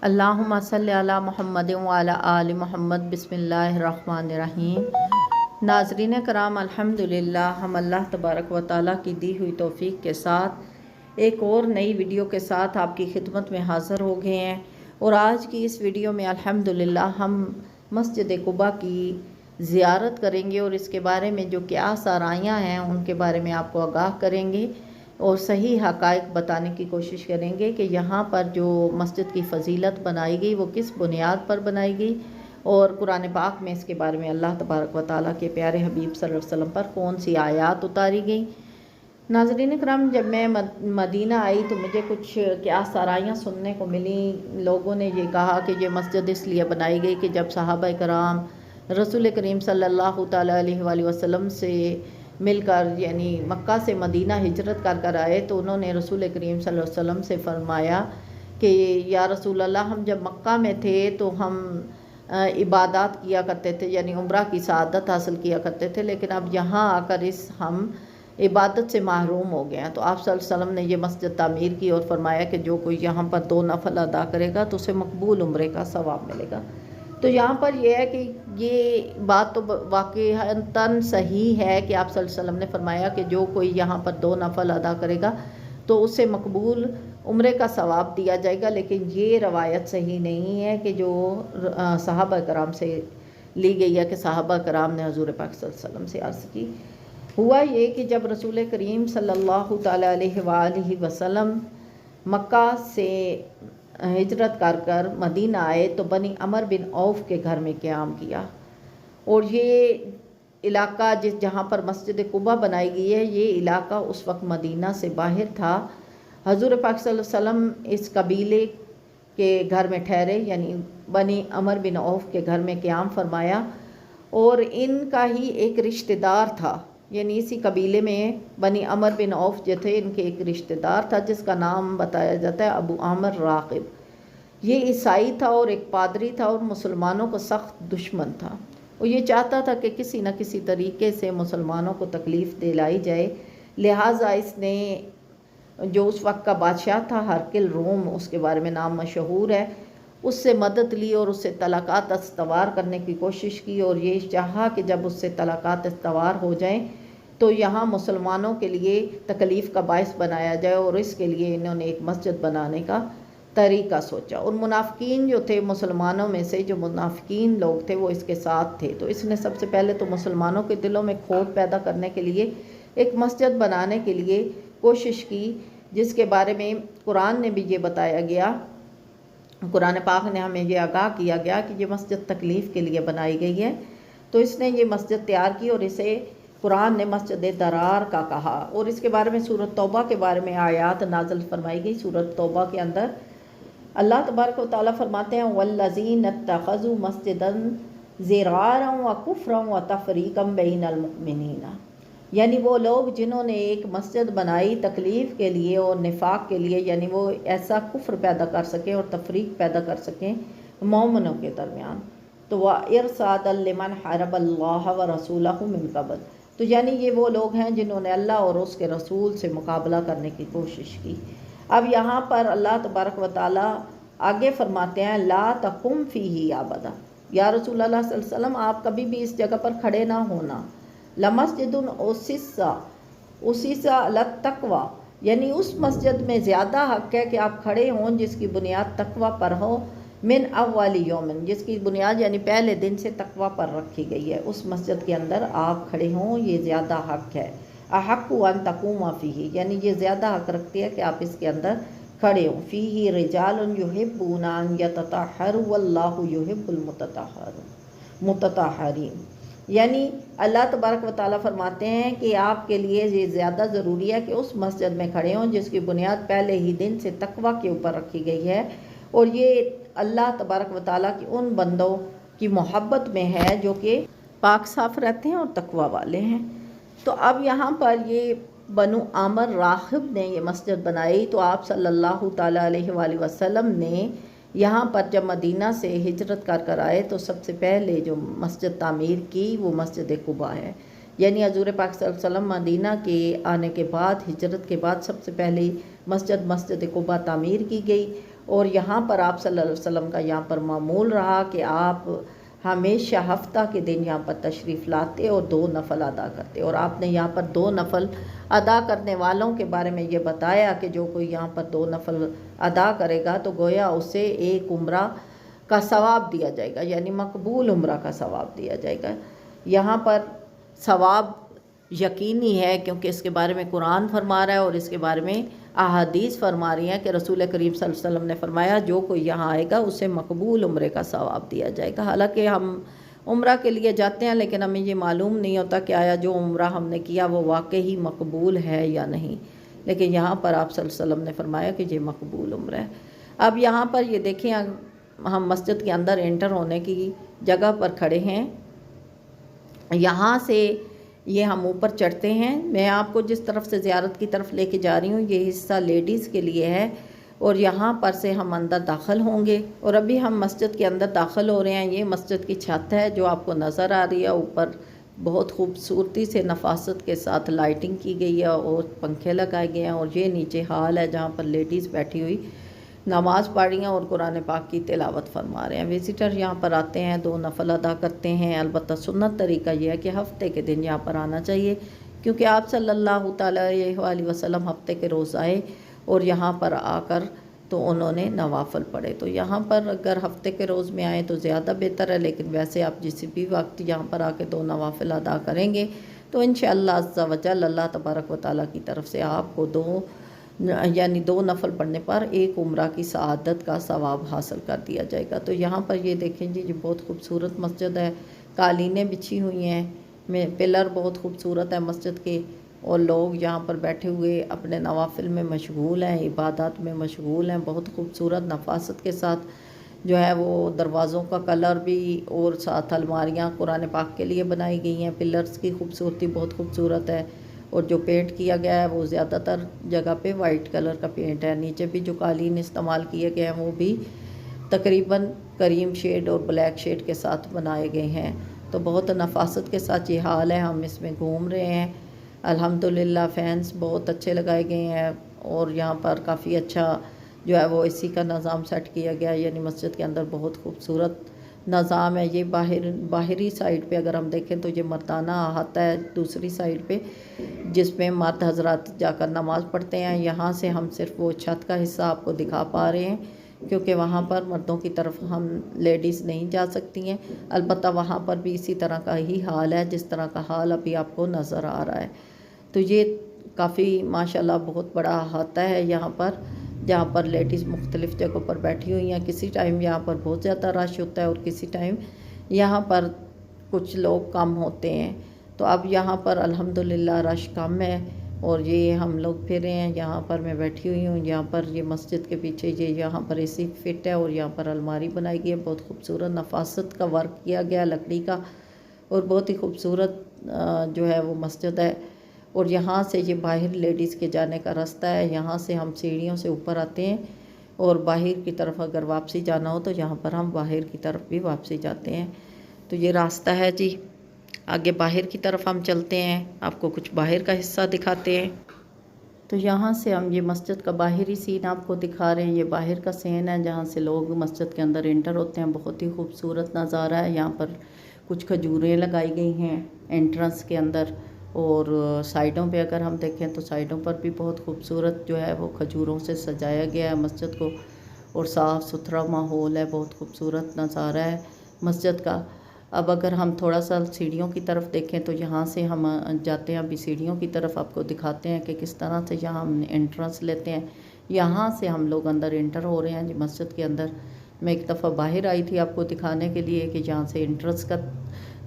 अल्लाहुम्मा सल्लि अला मुहम्मद व अला आलि मुहम्मद बिस्मिल्लाहिर्रहमानिर्रहीम। नाज़रीन कराम, अल्हम्दुलिल्लाह हम अल्लाह तबारक व तआला की दी हुई तौफ़ीक़ के साथ एक और नई वीडियो के साथ आपकी खिदमत में हाज़िर हो गए हैं। और आज की इस वीडियो में अल्हम्दुलिल्लाह हम मस्जिद कुबा की ज़ियारत करेंगे और इसके बारे में जो क्या साराइयाँ हैं उनके बारे में आपको आगाह करेंगे और सही हक़ाइक़ बताने की कोशिश करेंगे कि यहाँ पर जो मस्जिद की फ़जीलत बनाई गई वो किस बुनियाद पर बनाई गई और कुरान पाक में इसके बारे में अल्लाह तबारक व तआला के प्यारे हबीब सल्लल्लाहु अलैहि वसल्लम पर कौन सी आयात उतारी गई। नाज़रीन करम, जब मैं मदीना आई तो मुझे कुछ क्या साराइयाँ सुनने को मिली। लोगों ने ये कहा कि ये मस्जिद इसलिए बनाई गई कि जब सहाबा कराम रसूल करीम सल्लल्लाहु तआला अलैहि वसल्लम से मिलकर यानी मक्का से मदीना हिजरत कर आए तो उन्होंने रसूल करीम सल्लल्लाहु अलैहि वसल्लम से फ़रमाया कि या रसूल अल्लाह, हम जब मक्का में थे तो हम इबादत किया करते थे, यानी उम्रा की सआदत हासिल किया करते थे, लेकिन अब यहाँ आकर हम इबादत से महरूम हो गए हैं। तो आप सल्लल्लाहु अलैहि वसल्लम ने ये मस्जिद तामीर की और फरमाया कि जो कोई यहाँ पर 2 नफल अदा करेगा तो उसे मकबूल उम्रे का सवाब मिलेगा। तो यहाँ पर यह है कि ये बात तो वाक़ईतन सही है कि आप सल्लल्लाहु अलैहि वसल्लम ने फरमाया कि जो कोई यहाँ पर 2 नफल अदा करेगा तो उसे मकबूल उम्रे का सवाब दिया जाएगा। लेकिन ये रवायत सही नहीं है कि जो सहाबा कराम से ली गई है कि सहाबा कराम ने हुज़ूर पाक सल्लल्लाहु अलैहि वसल्लम से अर्ज़ की। हुआ ये कि जब रसूल करीम सल्लल्लाहु तआला अलैहि वसल्लम मक्का से हिजरत कर मदीना आए तो बनी अमर बिन औफ के घर में क़याम किया। और ये इलाका जहाँ पर मस्जिद कुबा बनाई गई है, ये इलाका उस वक्त मदीना से बाहर था। हजूर पाक सल्लल्लाहु अलैहि वसल्लम इस कबीले के घर में ठहरे, यानी बनी अमर बिन औफ के घर में क़याम फरमाया। और इनका ही एक रिश्तेदार था, यानी इसी कबीले में बनी अमर बिन औफ जो थे, इनके एक रिश्तेदार था जिसका नाम बताया जाता है अबू आमिर राग़िब। ये ईसाई था और एक पादरी था और मुसलमानों को सख्त दुश्मन था। और ये चाहता था कि किसी न किसी तरीके से मुसलमानों को तकलीफ़ दिलाई जाए। लिहाजा इसने जो उस वक्त का बादशाह था हरकिल रोम, उसके बारे में नाम मशहूर है, उससे मदद ली और उससे तलाक़ात इस्तवार करने की कोशिश की। और ये चाहा कि जब उससे तलाक़ात इस्तवार हो जाएं तो यहाँ मुसलमानों के लिए तकलीफ़ का बायस बनाया जाए। और इसके लिए इन्होंने एक मस्जिद बनाने का तरीका सोचा। और मुनाफिकीन जो थे, मुसलमानों में से जो मुनाफिकीन लोग थे वो इसके साथ थे। तो इसने सबसे पहले तो मुसलमानों के दिलों में खोट पैदा करने के लिए एक मस्जिद बनाने के लिए कोशिश की, जिसके बारे में कुरान ने भी ये बताया गया, कुरान पाक ने हमें ये आगाह किया गया कि ये मस्जिद तकलीफ़ के लिए बनाई गई है। तो इसने ये मस्जिद तैयार की और इसे कुरान ने मस्जिद दरार का कहा। और इसके बारे में सूरत तौबा के बारे में आयात नाज़िल फरमाई गई। सूरत तौबा के अंदर अल्लाह तबारक व तआला फरमाते हैं, वल्लज़ीन इत्तख़ज़ू मस्जिदन ज़िरारन व कुफ़रन व तफ़रीक़न बैनल मुमिनीन, यानी वो लोग जिन्होंने एक मस्जिद बनाई तकलीफ़ के लिए और निफाक के लिए, यानी वो ऐसा कुफ्र पैदा कर सकें और तफरीक पैदा कर सकें मोमिनों के दरमियान। तो वह इरसादल लिमन हरबल्लाह व रसूलहु मिन क़ब्ल, तो यानी ये वो लोग हैं जिन्होंने अल्लाह और उसके रसूल से मुकाबला करने की कोशिश की। अब यहाँ पर अल्लाह तबारक व तआला आगे फरमाते हैं, ला तकुम फ़ीही अबदा, या रसूल अल्लाह सल्लल्लाहु अलैहि वसल्लम आप कभी भी इस जगह पर खड़े ना होना। लमस्जिदुन उसिसा अलत तकवा, यानी उस मस्जिद में ज़्यादा हक़ है कि आप खड़े हों जिसकी बुनियाद तकवा पर हो, मिन अव्वली यौमिन, जिसकी बुनियाद यानी पहले दिन से तकवा पर रखी गई है, उस मस्जिद के अंदर आप खड़े हों, ये ज़्यादा हक़ है। अहक्कु अन तक़ूमा फ़ीही, यानी ये ज़्यादा हक़ रखती है कि आप इसके अंदर खड़े हों। फ़ीही रिजालुन युहिब्बूना अन यततहहरु वल्लाहु युहिब्बुल मुततहहिरीन, यानी अल्लाह तबारक व तआला फरमाते हैं कि आपके लिए ये ज़्यादा ज़रूरी है कि उस मस्जिद में खड़े हों जिसकी बुनियाद पहले ही दिन से तकवा के ऊपर रखी गई है। और ये अल्लाह तबारक व तआला की उन बंदों की मोहब्बत में है जो कि पाक साफ़ रहते हैं और तकवा वाले हैं। तो अब यहाँ पर ये बनु आमिर राग़िब ने ये मस्जिद बनाई। तो आप सल्लल्लाहु तआला अलैहि वसल्लम ने यहाँ पर जब मदीना से हिजरत कर आए तो सबसे पहले जो मस्जिद तामीर की वो मस्जिद कुबा है। यानी हजूर पाक सल्लल्लाहु अलैहि वसल्लम मदीना के आने के बाद, हिजरत के बाद सबसे पहले मस्जिद कुबा तामीर की गई। और यहाँ पर आप सल्लल्लाहु अलैहि वसल्लम का यहाँ पर मामूल रहा कि आप हमेशा हफ्ता के दिन यहाँ पर तशरीफ़ लाते और 2 नफल अदा करते। और आपने यहाँ पर 2 नफल अदा करने वालों के बारे में ये बताया कि जो कोई यहाँ पर 2 नफल अदा करेगा तो गोया उसे एक उम्रा का सवाब दिया जाएगा, यानी मकबूल उम्रा का सवाब दिया जाएगा। यहाँ पर सवाब यकीनी है क्योंकि इसके बारे में कुरान फरमा रहा है और इसके बारे में अहादीस फरमा रही हैं कि रसूल करीम सल्लल्लाहु अलैहि वसल्लम ने फरमाया जो कोई यहाँ आएगा उसे मकबूल उम्रे का सवाब दिया जाएगा। हालांकि हम उम्रा के लिए जाते हैं लेकिन हमें ये मालूम नहीं होता कि आया जो उम्रा हमने किया वो वाकई मकबूल है या नहीं, लेकिन यहाँ पर आप सल्लल्लाहु अलैहि वसल्लम ने फरमाया कि ये मकबूल उम्रा है। अब यहाँ पर ये देखें, हम मस्जिद के अंदर एंटर होने की जगह पर खड़े हैं। यहाँ से ये हम ऊपर चढ़ते हैं। मैं आपको जिस तरफ से ज़ियारत की तरफ लेके जा रही हूँ ये हिस्सा लेडीज़ के लिए है और यहाँ पर से हम अंदर दाखिल होंगे। और अभी हम मस्जिद के अंदर दाखिल हो रहे हैं। ये मस्जिद की छत है जो आपको नज़र आ रही है। ऊपर बहुत खूबसूरती से नफासत के साथ लाइटिंग की गई है और पंखे लगाए गए हैं। और ये नीचे हॉल है जहाँ पर लेडीज़ बैठी हुई नमाज़ पढ़ रही हैं और कुरान पाक की तिलावत फरमा रहे हैं। विज़िटर यहाँ पर आते हैं, 2 नफल अदा करते हैं। अलबत्ता सुन्नत तरीका यह है कि हफ़्ते के दिन यहाँ पर आना चाहिए क्योंकि आप सल्लल्लाहु अलैहि वसल्लम हफ़्ते के रोज़ आए और यहाँ पर आकर तो उन्होंने नवाफ़िल पढ़े। तो यहाँ पर अगर हफ़्ते के रोज़ में आए तो ज़्यादा बेहतर है, लेकिन वैसे आप जिस भी वक्त यहाँ पर आके 2 नवाफ़िल अदा करेंगे तो इंशाअल्लाह अज़्ज़ा वजल अल्लाह तबारक व तआला की तरफ से आपको 2 नफल पढ़ने पर 1 उम्रा की सआदत का सवाब हासिल कर दिया जाएगा। तो यहाँ पर ये देखें जी, ये बहुत खूबसूरत मस्जिद है। कालीनें बिछी हुई हैं, पिलर बहुत खूबसूरत है मस्जिद के और लोग यहाँ पर बैठे हुए अपने नवाफिल में मशगूल हैं, इबादत में मशगूल हैं। बहुत खूबसूरत नफासत के साथ जो है वो दरवाज़ों का कलर भी और साथ अलमारियाँ कुरान पाक के लिए बनाई गई हैं। पिलर्स की खूबसूरती बहुत खूबसूरत है और जो पेंट किया गया है वो ज़्यादातर जगह पे वाइट कलर का पेंट है। नीचे भी जो कालीन इस्तेमाल किए गए हैं वो भी तकरीबन क्रीम शेड और ब्लैक शेड के साथ बनाए गए हैं। तो बहुत नफासत के साथ ये हाल है, हम इसमें घूम रहे हैं। अल्हम्दुलिल्लाह फैंस बहुत अच्छे लगाए गए हैं और यहाँ पर काफ़ी अच्छा जो है वो एसी का निज़ाम सेट किया गया है। यानी मस्जिद के अंदर बहुत खूबसूरत निज़ाम है। ये बाहरी साइड पे अगर हम देखें तो ये मर्दाना अहाता है दूसरी साइड पे जिसमें मर्द हजरात जाकर नमाज़ पढ़ते हैं। यहाँ से हम सिर्फ वो छत का हिस्सा आपको दिखा पा रहे हैं क्योंकि वहाँ पर मर्दों की तरफ हम लेडीज़ नहीं जा सकती हैं। अलबत्ता वहाँ पर भी इसी तरह का ही हाल है जिस तरह का हाल अभी आपको नज़र आ रहा है। तो ये काफ़ी माशाल्लाह बहुत बड़ा अहाता है यहाँ पर, जहाँ पर लेडीज़ मुख्तलिफ़ जगहों पर बैठी हुई हैं। किसी टाइम यहाँ पर बहुत ज़्यादा रश होता है और किसी टाइम यहाँ पर कुछ लोग कम होते हैं। तो अब यहाँ पर अल्हम्दुलिल्लाह रश कम है और ये हम लोग फिर रहे हैं। यहाँ पर मैं बैठी हुई हूँ। यहाँ पर ये मस्जिद के पीछे ये यहाँ पर एसी फिट है और यहाँ पर अलमारी बनाई गई है। बहुत खूबसूरत नफासत का वर्क किया गया लकड़ी का और बहुत ही खूबसूरत जो है वो मस्जिद है। और यहाँ से ये बाहर लेडीज़ के जाने का रास्ता है। यहाँ से हम सीढ़ियों से ऊपर आते हैं और बाहर की तरफ अगर वापसी जाना हो तो यहाँ पर हम बाहर की तरफ भी वापसी जाते हैं। तो ये रास्ता है जी, आगे बाहर की तरफ हम चलते हैं, आपको कुछ बाहर का हिस्सा दिखाते हैं। तो यहाँ से हम ये मस्जिद का बाहरी सीन आपको दिखा रहे हैं। ये बाहर का सीन है जहाँ से लोग मस्जिद के अंदर इंटर होते हैं। बहुत ही खूबसूरत नज़ारा है। यहाँ पर कुछ खजूरें लगाई गई हैं एंट्रेंस के अंदर और साइडों पे अगर हम देखें तो साइडों पर भी बहुत खूबसूरत जो है वो खजूरों से सजाया गया है मस्जिद को और साफ़ सुथरा माहौल है। बहुत खूबसूरत नज़ारा है मस्जिद का। अब अगर हम थोड़ा सा सीढ़ियों की तरफ देखें तो यहाँ से हम जाते हैं। अभी सीढ़ियों की तरफ आपको दिखाते हैं कि किस तरह से यहाँ हम एंट्रेंस लेते हैं। यहाँ से हम लोग अंदर इंटर हो रहे हैं जी मस्जिद के अंदर। मैं एक दफ़ा बाहर आई थी आपको दिखाने के लिए कि यहाँ से एंट्रेंस का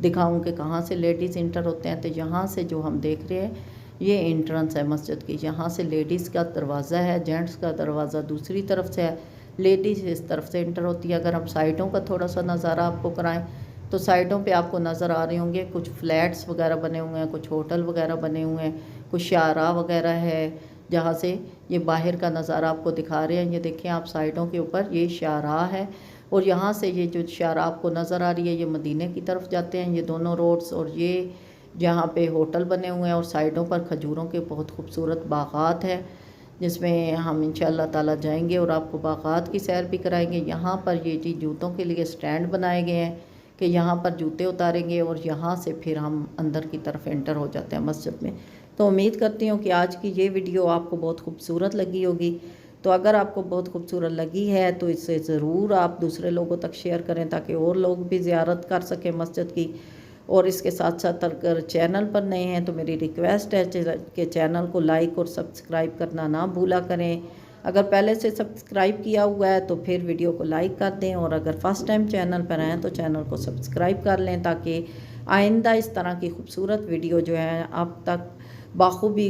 दिखाऊं कि कहाँ से लेडीज़ इंटर होते हैं। तो यहाँ से जो हम देख रहे हैं ये एंट्रेंस है मस्जिद की। यहाँ से लेडीज़ का दरवाज़ा है, जेंट्स का दरवाज़ा दूसरी तरफ से है, लेडीज़ इस तरफ से इंटर होती है। अगर हम साइडों का थोड़ा सा नज़ारा आपको कराएं तो साइडों पे आपको नज़र आ रहे होंगे कुछ फ्लैट्स वगैरह बने हुए हैं, कुछ होटल वगैरह बने हुए हैं, कुछ शारा वगैरह है जहाँ से ये बाहर का नज़ारा आपको दिखा रहे हैं। ये देखें आप साइडों के ऊपर ये शारा है और यहाँ से ये जो शारा आपको नज़र आ रही है ये मदीने की तरफ जाते हैं ये दोनों रोड्स। और ये जहाँ पे होटल बने हुए हैं और साइडों पर खजूरों के बहुत खूबसूरत बागात है जिसमें हम इंशाअल्लाह ताला जाएंगे और आपको बागात की सैर भी कराएंगे। यहाँ पर ये जी जूतों के लिए स्टैंड बनाए गए हैं कि यहाँ पर जूते उतारेंगे और यहाँ से फिर हम अंदर की तरफ एंटर हो जाते हैं मस्जिद में। तो उम्मीद करती हूँ कि आज की ये वीडियो आपको बहुत खूबसूरत लगी होगी। तो अगर आपको बहुत खूबसूरत लगी है तो इसे ज़रूर आप दूसरे लोगों तक शेयर करें ताकि और लोग भी ज़ियारत कर सकें मस्जिद की। और इसके साथ साथ अगर चैनल पर नए हैं तो मेरी रिक्वेस्ट है कि चैनल को लाइक और सब्सक्राइब करना ना भूला करें। अगर पहले से सब्सक्राइब किया हुआ है तो फिर वीडियो को लाइक कर दें, और अगर फ़र्स्ट टाइम चैनल पर आएँ तो चैनल को सब्सक्राइब कर लें ताकि आइंदा इस तरह की खूबसूरत वीडियो जो है आप तक बाखूबी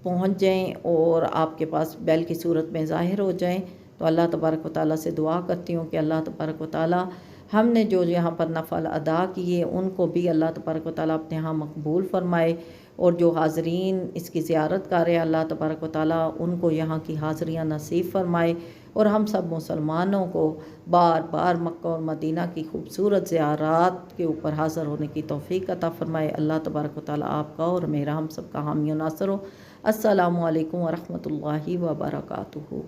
पहुंच जाएं और आपके पास बेल की सूरत में ज़ाहिर हो जाएं। तो अल्लाह तबारक व तआला से दुआ करती हूँ कि अल्लाह तबारक व तआला हमने जो यहाँ पर नफ़ल अदा किए उनको भी अल्लाह तबारक व तआला अपने यहाँ मकबूल फ़रमाए, और जो हाज़रीन इसकी ज़ियारत कर रहे हैं अल्लाह तबारक व तआला उनको यहाँ की हाज़िरियाँ नसीब फ़रमाए, और हम सब मुसलमानों को बार बार मक्का और मदीना की खूबसूरत ज़ियारत के ऊपर हाज़िर होने की तौफ़ीक़ अता फ़रमाए। अल्लाह तबारक व तआला आपका और मेरा हम सब का हामी और नासर हो। अस्सलामु अलैकुम व रहमतुल्लाहि व बरकातुहू।